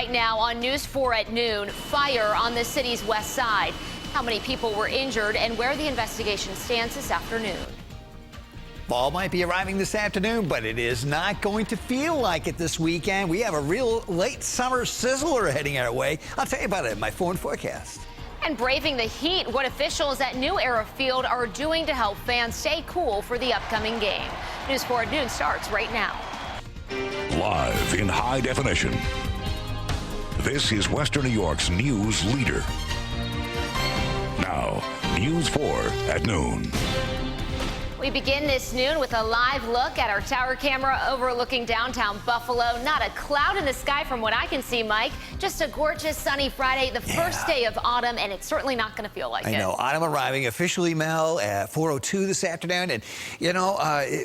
Right now on News 4 at noon, fire on the city's west side. How many people were injured and where the investigation stands this afternoon. Fall might be arriving this afternoon, but it is not going to feel like it this weekend. We have a real late summer sizzler heading our way. I'll tell you about it in my phone forecast. And braving the heat, what officials at New Era Field are doing to help fans stay cool for the upcoming game. News 4 at noon starts right now. Live in high definition. This is Western New York's news leader. Now, News 4 at noon. We begin this noon with a live look at our tower camera overlooking downtown Buffalo. Not a cloud in the sky from what I can see, Mike. Just a gorgeous sunny Friday, the first day of autumn, and it's certainly not going to feel like it. I know. Autumn arriving officially, Mel, at 4:02 this afternoon. And, you know,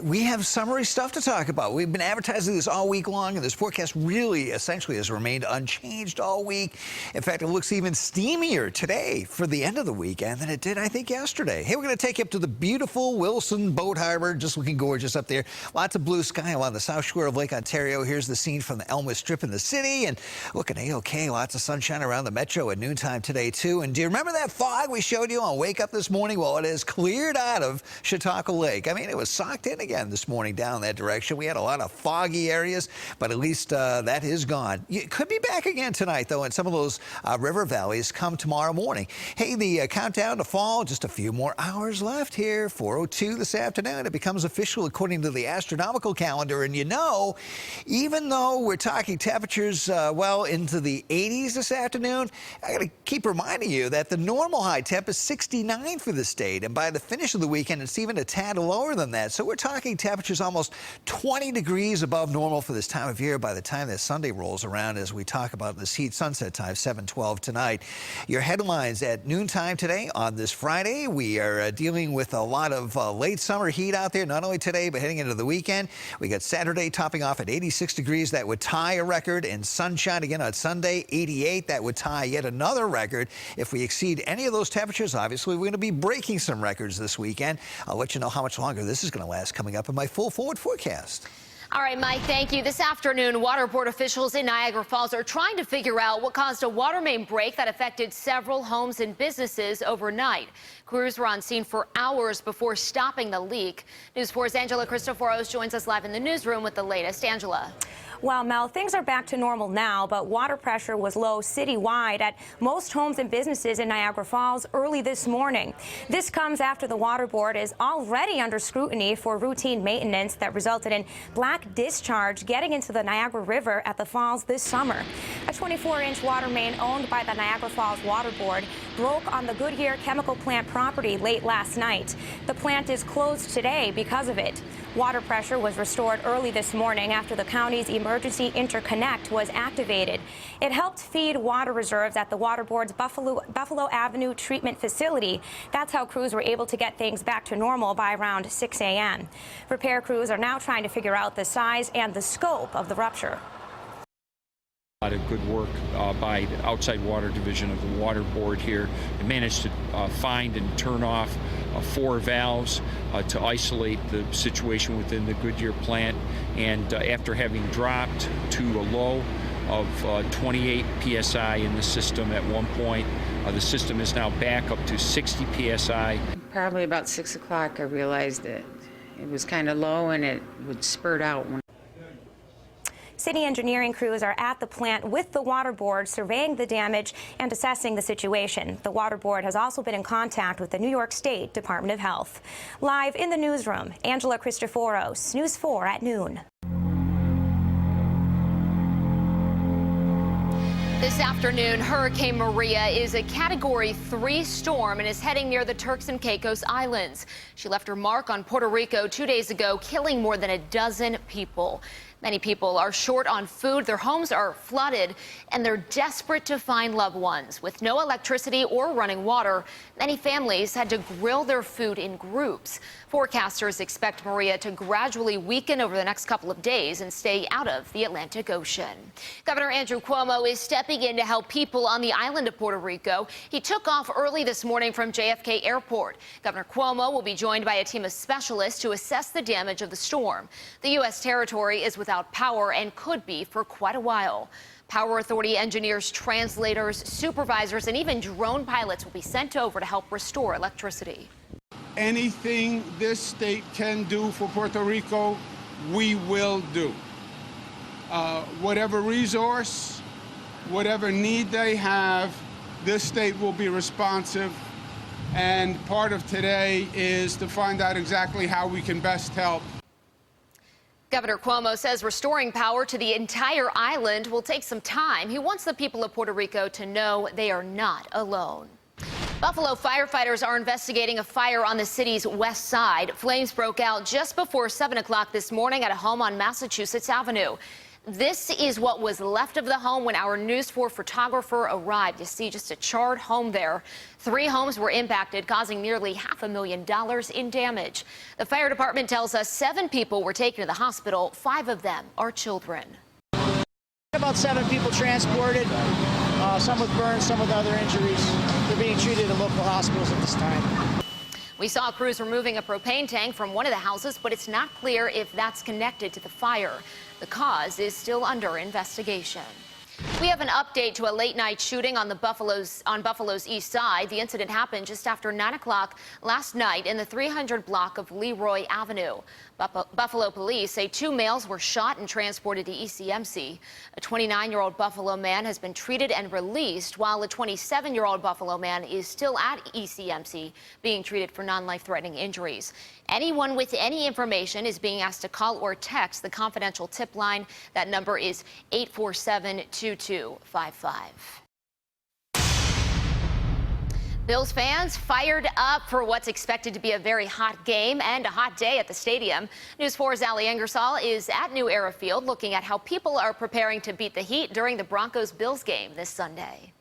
we have summery stuff to talk about. We've been advertising this all week long, and this forecast really essentially has remained unchanged all week. In fact, it looks even steamier today for the end of the weekend than it did, I think, yesterday. Hey, we're going to take you up to the beautiful Wilson Boat Harbor, just looking gorgeous up there. Lots of blue sky along the south shore of Lake Ontario. Here's the scene from the Elmwood Strip in the city, and looking A-OK. Lots of sunshine around the metro at noontime today, too. And do you remember that fog we showed you on Wake Up this morning? Well, it has cleared out of Chautauqua Lake. I mean, it was socked in again this morning down that direction. We had a lot of foggy areas, but at least that is gone. It could be back again tonight, though, in some of those river valleys come tomorrow morning. Hey, the countdown to fall, just a few more hours left here. 4:02 this afternoon. It becomes official according to the astronomical calendar. And you know, even though we're talking temperatures well into the 80s this afternoon, I got to keep reminding you that the normal high temp is 69 for the state. And by the finish of the weekend, it's even a tad lower than that. So we're talking temperatures almost 20 degrees above normal for this time of year by the time that Sunday rolls around as we talk about this heat. Sunset time, 7:12 tonight. Your headlines at noontime today on this Friday. We are dealing with a lot of late summer heat out there, not only today, but heading into the weekend. We got Saturday topping off at 86 degrees. That would tie a record, and sunshine again on Sunday, 88. That would tie yet another record. If we exceed any of those temperatures, obviously, we're going to be breaking some records this weekend. I'll let you know how much longer this is going to last coming up in my full forward forecast. All right, Mike, thank you. This afternoon, water board officials in Niagara Falls are trying to figure out what caused a water main break that affected several homes and businesses overnight. Crews were on scene for hours before stopping the leak. News 4's Angela Cristoforos joins us live in the newsroom with the latest. Angela. Well, Mel, things are back to normal now, but water pressure was low citywide at most homes and businesses in Niagara Falls early this morning. This comes after the water board is already under scrutiny for routine maintenance that resulted in black discharge getting into the Niagara River at the falls this summer. A 24-inch water main owned by the Niagara Falls Water Board broke on the Goodyear chemical plant property late last night. The plant is closed today because of it. Water pressure was restored early this morning after the county's emergency interconnect was activated. It helped feed water reserves at the Water Board's Buffalo Avenue treatment facility. That's how crews were able to get things back to normal by around 6 a.m. Repair crews are now trying to figure out the size and the scope of the rupture. A lot of good work by the outside water division of the water board here. They managed to find and turn off 4 valves to isolate the situation within the Goodyear plant. And after having dropped to a low of 28 psi in the system at one point, the system is now back up to 60 psi. Probably about 6 o'clock I realized that it was kind of low and it would spurt out. City engineering crews are at the plant with the water board surveying the damage and assessing the situation. The water board has also been in contact with the New York State Department of Health. Live in the newsroom, Angela Cristoforos, News 4 at noon. This afternoon, Hurricane Maria is a Category 3 storm and is heading near the Turks and Caicos Islands. She left her mark on Puerto Rico 2 days ago, killing more than a dozen people. Many people are short on food, their homes are flooded, and they're desperate to find loved ones. With no electricity or running water, many families had to grill their food in groups. Forecasters expect Maria to gradually weaken over the next couple of days and stay out of the Atlantic Ocean. Governor Andrew Cuomo is stepping in to help people on the island of Puerto Rico. He took off early this morning from JFK Airport. Governor Cuomo will be joined by a team of specialists to assess the damage of the storm. The U.S. territory is without power and could be for quite a while. Power Authority engineers, translators, supervisors, and even drone pilots will be sent over to help restore electricity. Anything this state can do for Puerto Rico, we will do. Whatever resource, whatever need they have, this state will be responsive. And part of today is to find out exactly how we can best help. Governor Cuomo says restoring power to the entire island will take some time. He wants the people of Puerto Rico to know they are not alone. Buffalo firefighters are investigating a fire on the city's west side. Flames broke out just before 7 o'clock this morning at a home on Massachusetts Avenue. This is what was left of the home when our News 4 photographer arrived. You see just a charred home there. 3 homes were impacted, causing nearly $500,000 in damage. The fire department tells us 7 people were taken to the hospital. 5 of them are children. About 7 people transported, some with burns, some with other injuries. They're being treated at local hospitals at this time. We saw crews removing a propane tank from one of the houses, but it's not clear if that's connected to the fire. The cause is still under investigation. We have an update to a late-night shooting on Buffalo's east side. The incident happened just after 9 o'clock last night in the 300 block of Leroy Avenue. Buffalo police say 2 males were shot and transported to ECMC. A 29-year-old Buffalo man has been treated and released, while a 27-year-old Buffalo man is still at ECMC being treated for non-life-threatening injuries. Anyone with any information is being asked to call or text the confidential tip line. That number is 847-2255. Bills fans fired up for what's expected to be a very hot game and a hot day at the stadium. News 4's Ali Ingersoll is at New Era Field looking at how people are preparing to beat the heat during the Broncos-Bills game this Sunday.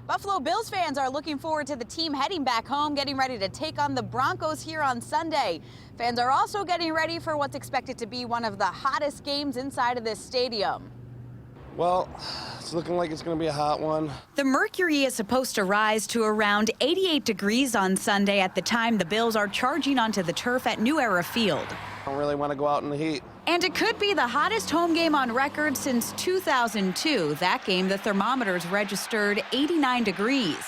Buffalo Bills fans are looking forward to the team heading back home, getting ready to take on the Broncos here on Sunday. Fans are also getting ready for what's expected to be one of the hottest games inside of this stadium. Well, it's looking like it's going to be a hot one. The mercury is supposed to rise to around 88 degrees on Sunday at the time the Bills are charging onto the turf at New Era Field. I don't really want to go out in the heat. And it could be the hottest home game on record since 2002. That game, the thermometers registered 89 degrees.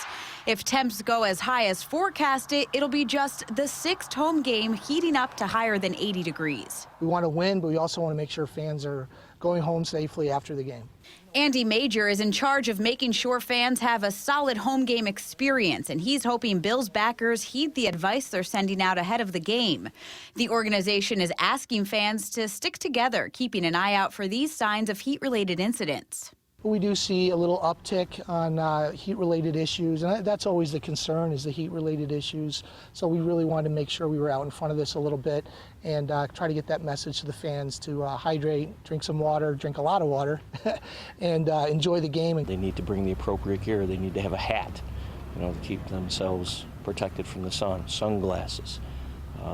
If temps go as high as forecasted, it'll be just the 6th home game heating up to higher than 80 degrees. We want to win, but we also want to make sure fans are going home safely after the game. Andy Major is in charge of making sure fans have a solid home game experience, and he's hoping Bills backers heed the advice they're sending out ahead of the game. The organization is asking fans to stick together, keeping an eye out for these signs of heat-related incidents. We do see a little uptick on heat-related issues, and that's always the concern, is the heat-related issues. So we really wanted to make sure we were out in front of this a little bit and try to get that message to the fans to hydrate, drink some water, drink a lot of water, and enjoy the game. They need to bring the appropriate gear. They need to have a hat, to keep themselves protected from the sun, sunglasses.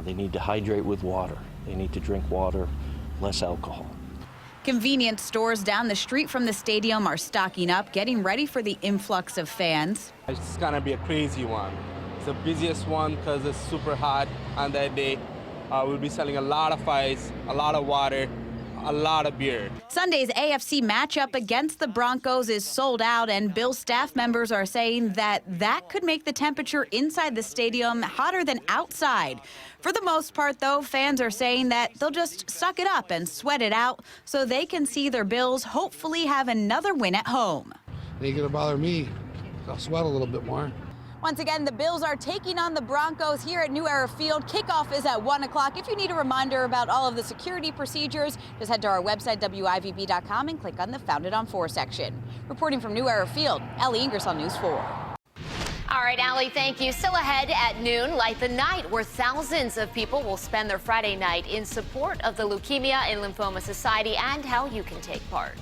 They need to hydrate with water. They need to drink water, less alcohol. Convenience stores down the street from the stadium are stocking up, getting ready for the influx of fans. It's going to be a crazy one. It's the busiest one because it's super hot on that day. We'll be selling a lot of ice, a lot of water, a lot of beer. Sunday's AFC matchup against the Broncos is sold out, and Bills staff members are saying that could make the temperature inside the stadium hotter than outside. For the most part, though, fans are saying that they'll just suck it up and sweat it out so they can see their Bills hopefully have another win at home. It ain't going to bother me. I'll sweat a little bit more. Once again, the Bills are taking on the Broncos here at New Era Field. Kickoff is at 1 o'clock. If you need a reminder about all of the security procedures, just head to our website, WIVB.com, and click on the Founded on 4 section. Reporting from New Era Field, Ali Ingersoll, News 4. All right, Ali, thank you. Still ahead at noon, Light the Night, where thousands of people will spend their Friday night in support of the Leukemia and Lymphoma Society and how you can take part.